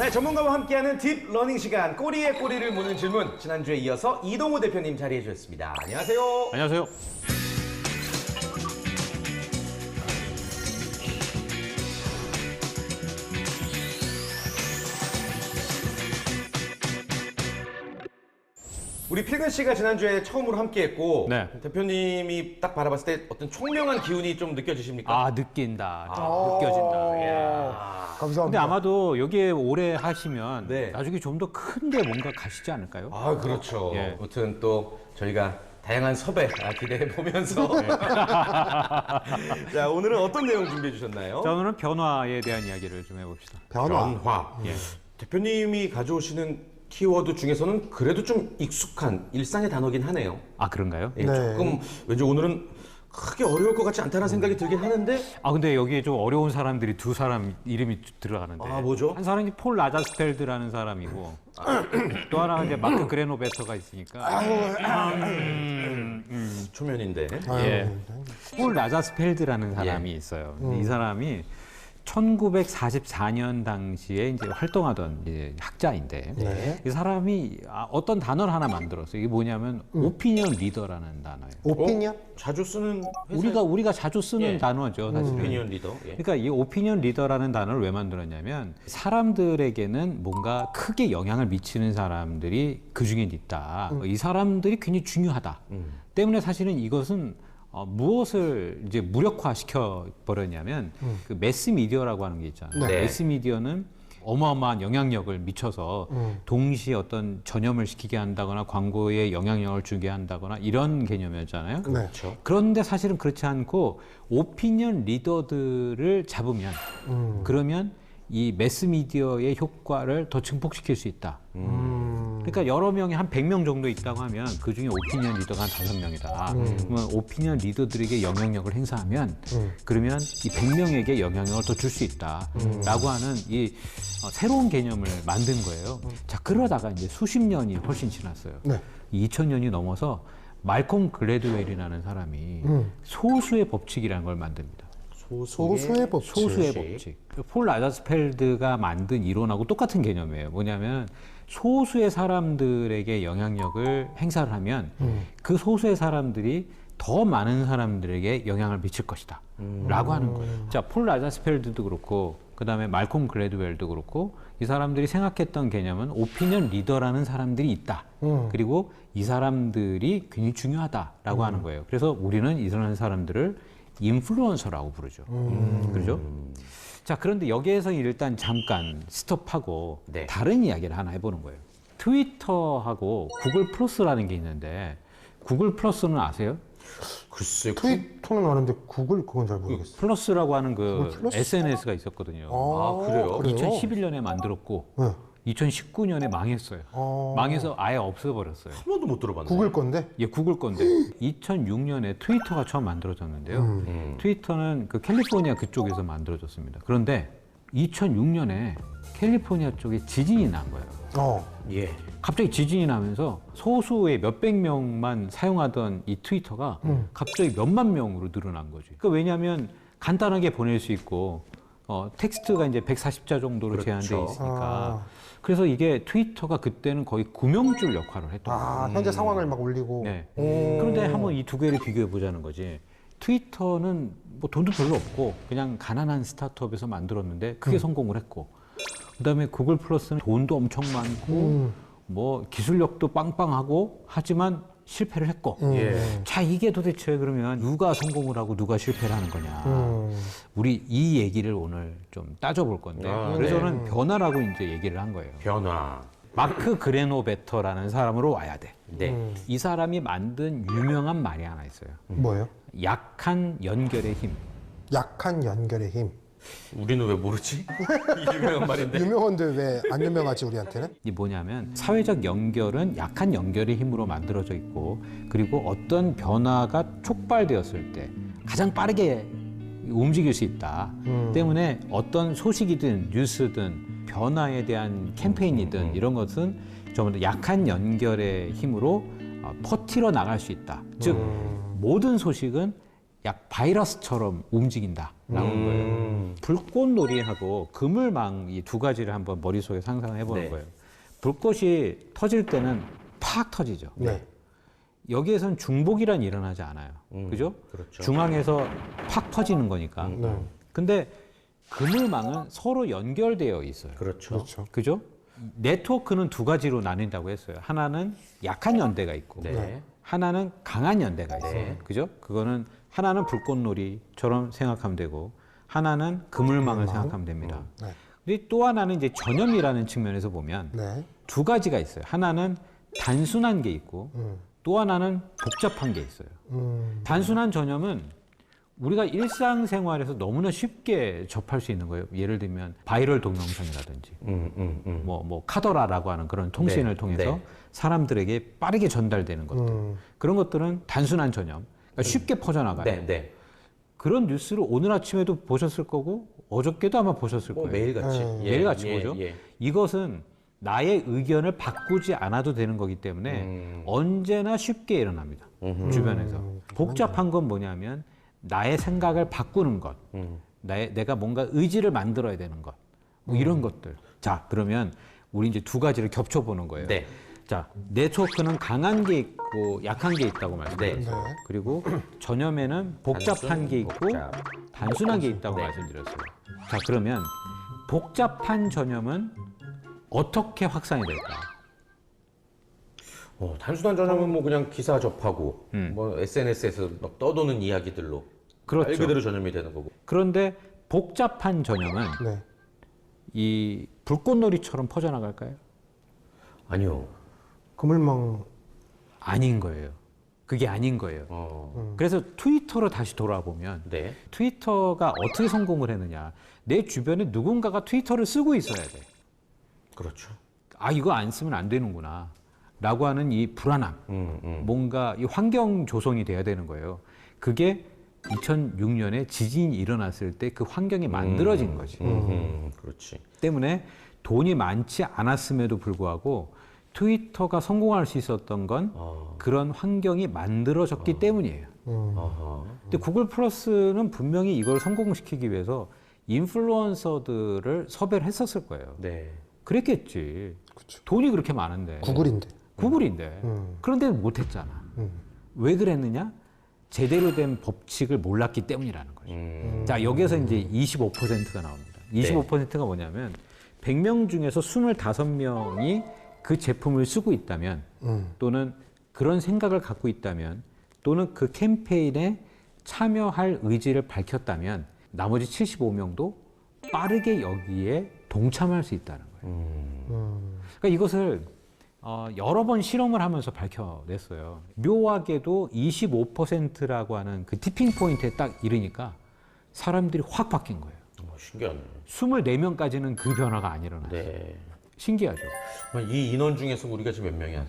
네, 전문가와 함께하는 딥 러닝 시간, 꼬리에 꼬리를 무는 질문. 지난주에 이어서 이동우 대표님 자리해 주셨습니다. 안녕하세요. 안녕하세요. 우리 필근 씨가 지난주에 처음으로 함께했고 네. 대표님이 딱 바라봤을 때 어떤 총명한 기운이 좀 느껴지십니까? 아, 느낀다. 느껴진다. 예. 감사합니다. 근데 아마도 여기에 오래 하시면 네. 나중에 좀 더 큰데 뭔가 가시지 않을까요? 아, 그렇죠. 예. 아무튼 또 저희가 다양한 섭외 기대해 보면서 자, 오늘은 어떤 내용 준비해 주셨나요? 자, 오늘은 변화에 대한 이야기를 좀 해봅시다. 변화. 예. 대표님이 가져오시는 키워드 중에서는 그래도 좀 익숙한 일상의 단어긴 하네요. 아, 그런가요? 예, 네. 조금 왠지 오늘은 크게 어려울 것 같지 않다는 생각이 들긴 하는데 아, 근데 여기에 좀 어려운 사람들이 두 사람 이름이 들어가는데. 아, 뭐죠? 한 사람이 폴 라자스펠드라는 사람이고 또 하나가 이제 마크 그레노베터가 있으니까. 초면인데 예. 폴 라자스펠드라는 사람이 있어요. 근데 이 사람이 1944년 당시에 이제 활동하던 이제 학자인데 네. 이 사람이 어떤 단어를 하나 만들었어요. 이게 뭐냐면 오피니언 리더라는 단어예요. 오피니언? 자주 쓰는 회사 우리가 자주 쓰는 예. 단어죠, 사실은. 오피니언 리더. 예. 그러니까 이 오피니언 리더라는 단어를 왜 만들었냐면 사람들에게는 뭔가 크게 영향을 미치는 사람들이 그 중에 있다. 이 사람들이 굉장히 중요하다. 때문에 사실은 이것은 무엇을 이제 무력화시켜 버렸냐면 그 매스 미디어라고 하는 게 있잖아요. 네. 매스 미디어는 어마어마한 영향력을 미쳐서 동시에 어떤 전염을 시키게 한다거나 광고에 영향력을 주게 한다거나 이런 개념이었잖아요. 네. 그렇죠. 그런데 사실은 그렇지 않고 오피니언 리더들을 잡으면 그러면 이 매스미디어의 효과를 더 증폭시킬 수 있다. 그러니까 여러 명이 한 100명 정도 있다고 하면 그중에 오피니언 리더가 한 5명이다. 그러면 오피니언 리더들에게 영향력을 행사하면 그러면 이 100명에게 영향력을 더 줄 수 있다. 라고 하는 이 새로운 개념을 만든 거예요. 자, 그러다가 이제 수십 년이 훨씬 지났어요. 네. 2000년이 넘어서 말콤 글래드웰이라는 사람이 소수의 법칙이라는 걸 만듭니다. 소수의 법칙. 소수의 법칙. 폴 라자스펠드가 만든 이론하고 똑같은 개념이에요. 뭐냐면 소수의 사람들에게 영향력을 행사를 하면 그 소수의 사람들이 더 많은 사람들에게 영향을 미칠 것이다. 라고 하는 거예요. 자, 폴 라자스펠드도 그렇고 그다음에 말콤 글래드웰도 그렇고 이 사람들이 생각했던 개념은 오피니언 리더라는 사람들이 있다. 그리고 이 사람들이 굉장히 중요하다라고 하는 거예요. 그래서 우리는 이런 사람들을 인플루언서라고 부르죠. 그렇죠? 자, 그런데 여기에서 일단 잠깐 스톱하고 네. 다른 이야기를 하나 해보는 거예요. 트위터하고 구글 플러스라는 게 있는데 구글 플러스는 아세요? 글쎄 트위터는 아는데 구글 그건 잘 모르겠어요. 플러스라고 하는 그 구글 플러스? SNS가 있었거든요. 아, 그래요? 2011년에 만들었고 네. 2019년에 망했어요. 망해서 아예 없어버렸어요. 한 번도 못 들어봤네. 구글 건데? 예, 구글 건데 2006년에 트위터가 처음 만들어졌는데요. 트위터는 그 캘리포니아 그쪽에서 만들어졌습니다. 그런데 2006년에 캘리포니아 쪽에 지진이 난 거예요. 예. 갑자기 지진이 나면서 소수의 몇백 명만 사용하던 이 트위터가 갑자기 몇만 명으로 늘어난 거지. 그러니까 왜냐하면 간단하게 보낼 수 있고 텍스트가 이제 140자 정도로 그렇죠. 제한되어 있으니까 그래서 이게 트위터가 그때는 거의 구명줄 역할을 했던 거예요. 현재 상황을 막 올리고. 네. 그런데 한번 이 두 개를 비교해 보자는 거지. 트위터는 뭐 돈도 별로 없고 그냥 가난한 스타트업에서 만들었는데 크게 성공을 했고 그다음에 구글 플러스는 돈도 엄청 많고 뭐 기술력도 빵빵하고 하지만 실패를 했고 자, 이게 도대체 그러면 누가 성공을 하고 누가 실패를 하는 거냐. 우리 이 얘기를 오늘 좀 따져볼 건데 그래서 저는 변화라고 이제 얘기를 한 거예요. 변화. 마크 그레노베터라는 사람으로 와야 돼. 네. 이 사람이 만든 유명한 말이 하나 있어요. 뭐예요? 약한 연결의 힘. 약한 연결의 힘. 우리는 왜 모르지? 유명한 말인데. 유명한데 왜 안 유명하지 우리한테는? 이게 뭐냐면 사회적 연결은 약한 연결의 힘으로 만들어져 있고 그리고 어떤 변화가 촉발되었을 때 가장 빠르게 움직일 수 있다. 때문에 어떤 소식이든 뉴스든 변화에 대한 캠페인이든 이런 것은 좀 더 약한 연결의 힘으로 퍼뜨려 나갈 수 있다. 즉 모든 소식은 약 바이러스처럼 움직인다. 나온 거예요. 불꽃놀이하고 그물망 이 두 가지를 한번 머릿속에 상상해 보는 네. 거예요. 불꽃이 터질 때는 팍 터지죠. 네. 여기에선 중복이란 일어나지 않아요. 그죠? 그렇죠. 중앙에서 팍 퍼지는 거니까. 네. 근데 그물망은 서로 연결되어 있어요. 그렇죠. 그렇죠. 그죠? 네트워크는 두 가지로 나뉜다고 했어요. 하나는 약한 연대가 있고, 네. 하나는 강한 연대가 있어요. 네. 그죠? 그거는 하나는 불꽃놀이처럼 생각하면 되고, 하나는 그물망을 생각하면 됩니다. 네. 근데 또 하나는 이제 전염이라는 측면에서 보면 네. 두 가지가 있어요. 하나는 단순한 게 있고, 또 하나는 복잡한 게 있어요. 단순한 전염은 우리가 일상생활에서 너무나 쉽게 접할 수 있는 거예요. 예를 들면 바이럴 동영상이라든지 뭐 카더라라고 하는 그런 통신을 네, 통해서 네. 사람들에게 빠르게 전달되는 것들. 그런 것들은 단순한 전염. 그러니까 쉽게 퍼져나가요. 네, 네. 그런 뉴스를 오늘 아침에도 보셨을 거고 어저께도 아마 보셨을 뭐 거예요. 매일같이. 네. 매일같이 예, 보죠. 예. 이것은 나의 의견을 바꾸지 않아도 되는 거기 때문에 언제나 쉽게 일어납니다. 주변에서. 복잡한 건 뭐냐면 나의 생각을 바꾸는 것, 내가 뭔가 의지를 만들어야 되는 것, 뭐 이런 것들. 자, 그러면 우리 이제 두 가지를 겹쳐보는 거예요. 네. 자, 네트워크는 강한 게 있고 약한 게 있다고 말씀드렸어요. 네. 그리고 전염에는 복잡한 단순, 게 있고 복잡. 단순한 게 있다고 네. 말씀드렸어요. 자, 그러면 복잡한 전염은 어떻게 확산이 될까요? 단순한 전염은 뭐 그냥 기사 접하고 뭐 SNS에서 막 떠도는 이야기들로 그렇죠. 말 그대로 전염이 되는 거고. 그런데 복잡한 전염은 네. 이 불꽃놀이처럼 퍼져나갈까요? 아니요. 그물망. 아닌 거예요. 그게 아닌 거예요. 그래서 트위터로 다시 돌아보면 네. 트위터가 어떻게 성공을 했느냐. 내 주변에 누군가가 트위터를 쓰고 있어야 돼. 그렇죠. 아, 이거 안 쓰면 안 되는구나. 라고 하는 이 불안함. 뭔가 이 환경 조성이 돼야 되는 거예요. 그게 2006년에 지진이 일어났을 때 그 환경이 만들어진 거지. 그렇지. 때문에 돈이 많지 않았음에도 불구하고 트위터가 성공할 수 있었던 건 그런 환경이 만들어졌기 때문이에요. 아하. 근데 구글 플러스는 분명히 이걸 성공시키기 위해서 인플루언서들을 섭외를 했었을 거예요. 네. 그랬겠지. 그쵸. 돈이 그렇게 많은데. 구글인데. 구글인데. 그런데 못했잖아. 왜 그랬느냐? 제대로 된 법칙을 몰랐기 때문이라는 거죠. 자, 여기서 이제 25%가 나옵니다. 25%가 뭐냐면 100명 중에서 25명이 그 제품을 쓰고 있다면 또는 그런 생각을 갖고 있다면 또는 그 캠페인에 참여할 의지를 밝혔다면 나머지 75명도 빠르게 여기에 동참할 수 있다는 거예요. 그러니까 이것을 여러 번 실험을 하면서 밝혀냈어요. 묘하게도 25%라고 하는 그 티핑 포인트에 딱 이르니까 사람들이 확 바뀐 거예요. 신기하네. 24명까지는 그 변화가 안 일어나요. 네. 신기하죠. 이 인원 중에서 우리가 지금 몇 명이야?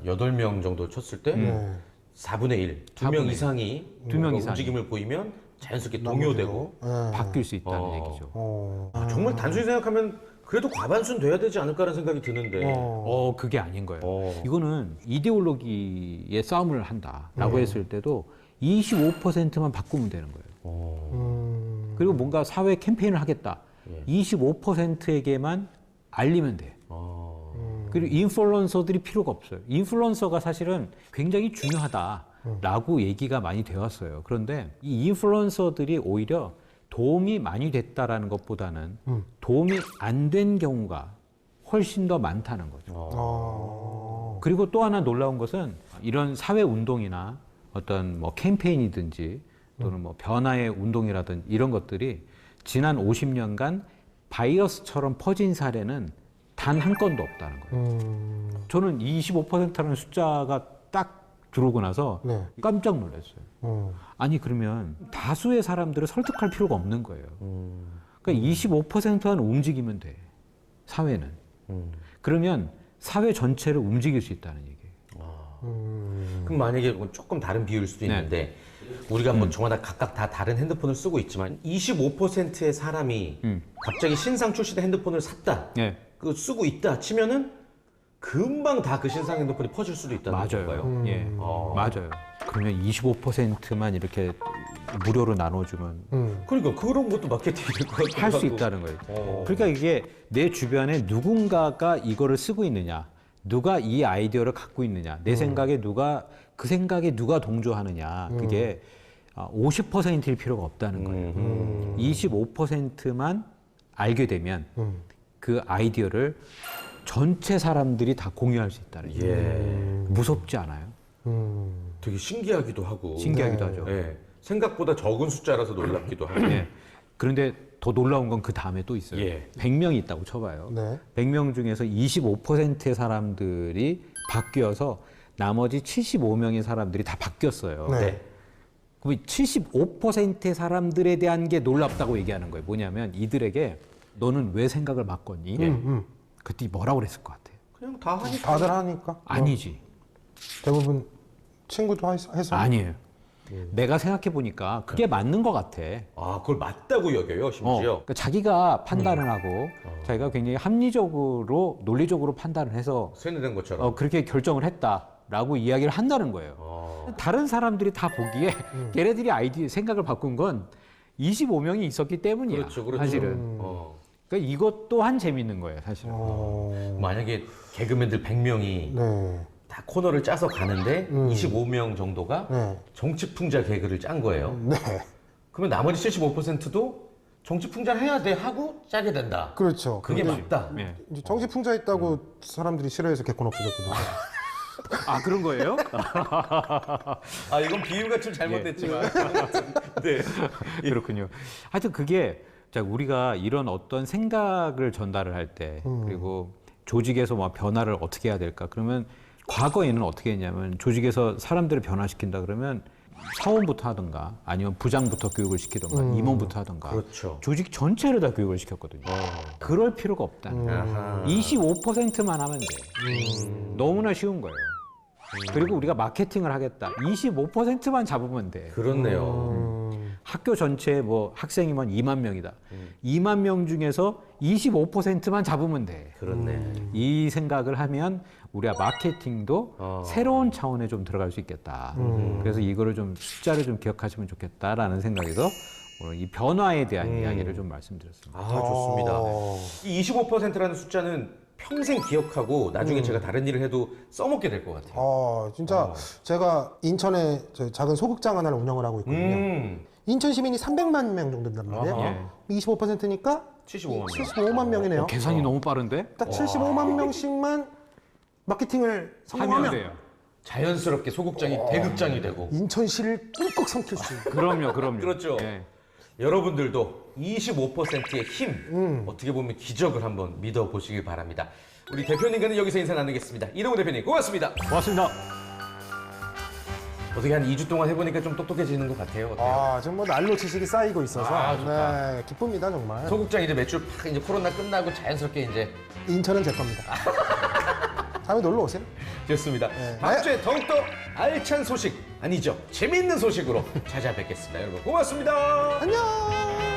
8명 정도 쳤을 때 네. 4분의 1, 2명 4분의 1. 이상이 두명 뭔가 이상이. 움직임을 보이면 자연스럽게 동요되고 네. 바뀔 수 있다는 어. 얘기죠. 정말 단순히 생각하면 그래도 과반수는 돼야 되지 않을까라는 생각이 드는데 그게 아닌 거예요. 어. 이거는 이데올로기의 싸움을 한다라고 했을 때도 25%만 바꾸면 되는 거예요. 그리고 뭔가 사회 캠페인을 하겠다. 25%에게만 알리면 돼. 그리고 인플루언서들이 필요가 없어요. 인플루언서가 사실은 굉장히 중요하다라고 얘기가 많이 되었어요. 그런데 이 인플루언서들이 오히려 도움이 많이 됐다라는 것보다는 도움이 안 된 경우가 훨씬 더 많다는 거죠. 그리고 또 하나 놀라운 것은 이런 사회 운동이나 어떤 뭐 캠페인이든지 또는 뭐 변화의 운동이라든지 이런 것들이 지난 50년간 바이러스처럼 퍼진 사례는 단 한 건도 없다는 거예요. 저는 25%라는 숫자가 딱 들어오고 나서 네. 깜짝 놀랐어요. 아니 그러면 다수의 사람들을 설득할 필요가 없는 거예요. 그러니까 25%만 움직이면 돼. 사회는. 그러면 사회 전체를 움직일 수 있다는 얘기예요. 그럼 만약에 그건 조금 다른 비율일 수도 있는데 우리가 뭐 저마다 각각 다 다른 핸드폰을 쓰고 있지만 25%의 사람이 갑자기 신상 출시된 핸드폰을 샀다. 네. 그 쓰고 있다 치면은 금방 다 그 신상 핸드폰이 퍼질 수도 있다는 맞아요. 건가요? 예. 맞아요. 그러면 25%만 이렇게 무료로 나눠주면 그러니까 그런 것도 마케팅이 될 것 같아요. 할 수 있다는 거예요. 그러니까 이게 내 주변에 누군가가 이거를 쓰고 있느냐, 누가 이 아이디어를 갖고 있느냐, 내 생각에 누가 그 생각에 누가 동조하느냐, 그게 50%일 필요가 없다는 거예요. 25%만 알게 되면 그 아이디어를 전체 사람들이 다 공유할 수 있다는 거예요. 예. 무섭지 않아요? 되게 신기하기도 하고. 신기하기도 하죠. 예. 생각보다 적은 숫자라서 놀랍기도 하고. 네. 그런데 더 놀라운 건 그 다음에 또 있어요. 예. 100명이 있다고 쳐봐요. 네. 100명 중에서 25%의 사람들이 바뀌어서 나머지 75명의 사람들이 다 바뀌었어요. 네. 그럼 75%의 사람들에 대한 게 놀랍다고 얘기하는 거예요. 뭐냐면 이들에게 너는 왜 생각을 바꿨니? 그때 뭐라고 그랬을 것 같아요? 그냥 다 하니까. 다들 하니까. 아니지. 대부분 친구도 해서. 아니에요. 내가 생각해 보니까 그게 맞는 것 같아. 아, 그걸 맞다고 여겨요, 심지어. 그러니까 자기가 판단을 하고 자기가 굉장히 합리적으로 논리적으로 판단을 해서 세뇌된 것처럼. 그렇게 결정을 했다라고 이야기를 한다는 거예요. 다른 사람들이 다 보기에 걔네들이 생각을 바꾼 건 25명이 있었기 때문이야. 그렇죠, 그렇죠. 사실은. 그러니까 이것 또한 재밌는 거예요, 사실은. 만약에 개그맨들 100명이 네. 다 코너를 짜서 가는데 25명 정도가 네. 정치풍자 개그를 짠 거예요. 네. 그러면 나머지 75%도 정치풍자 해야 돼 하고 짜게 된다. 그렇죠. 그게 근데 맞다. 네. 이제 정치 풍자 있다고 사람들이 싫어해서 개콘 없어졌거든요. 아 그런 거예요? 아, 이건 비유가 좀 잘못됐지만. 네. 그렇군요. 하여튼 그게 자 우리가 이런 어떤 생각을 전달을 할 때 그리고 조직에서 뭐 변화를 어떻게 해야 될까 그러면 과거에는 어떻게 했냐면 조직에서 사람들을 변화시킨다 그러면 사원부터 하든가 아니면 부장부터 교육을 시키든가 임원부터 하든가 그렇죠. 조직 전체를 다 교육을 시켰거든요. 그럴 필요가 없다. 아하. 25%만 하면 돼. 너무나 쉬운 거예요. 그리고 우리가 마케팅을 하겠다. 25%만 잡으면 돼. 그렇네요. 학교 전체에 뭐 학생이면 2만 명이다. 2만 명 중에서 25%만 잡으면 돼. 그렇네. 이 생각을 하면 우리가 마케팅도 새로운 차원에 좀 들어갈 수 있겠다. 그래서 이거를 좀 숫자를 좀 기억하시면 좋겠다라는 생각에서 오늘 이 변화에 대한 이야기를 좀 말씀드렸습니다. 아, 좋습니다. 이 25%라는 숫자는 평생 기억하고 나중에 제가 다른 일을 해도 써먹게 될 것 같아요. 진짜 제가 인천에 저 작은 소극장 하나를 운영을 하고 있거든요. 인천 시민이 300만 명 정도 된단 말이에요. 아하. 25%니까 75만 명. 75만 명이네요. 계산이 너무 빠른데? 딱 75만 명씩만 마케팅을 하면 성공하면 돼요. 자연스럽게 소극장이 대극장이 되고. 인천시를 꿀꺽 삼킬 수 있는. 그럼요. 그렇죠. 예. 여러분들도 25%의 힘, 어떻게 보면 기적을 한번 믿어보시길 바랍니다. 우리 대표님과는 여기서 인사 나누겠습니다. 이동우 대표님, 고맙습니다. 고맙습니다. 어떻게 한 2주 동안 해보니까 좀 똑똑해지는 것 같아요. 어때요? 지금 뭐 날로 지식이 쌓이고 있어서 좋다. 네, 기쁩니다 정말. 소극장 이제 매출 팍 이제 코로나 끝나고 자연스럽게 이제 인천은 제 겁니다. 다음에 놀러 오세요. 좋습니다. 다음 주에 더욱더 알찬 소식 아니죠? 재미있는 소식으로 찾아뵙겠습니다. 여러분 고맙습니다. 안녕.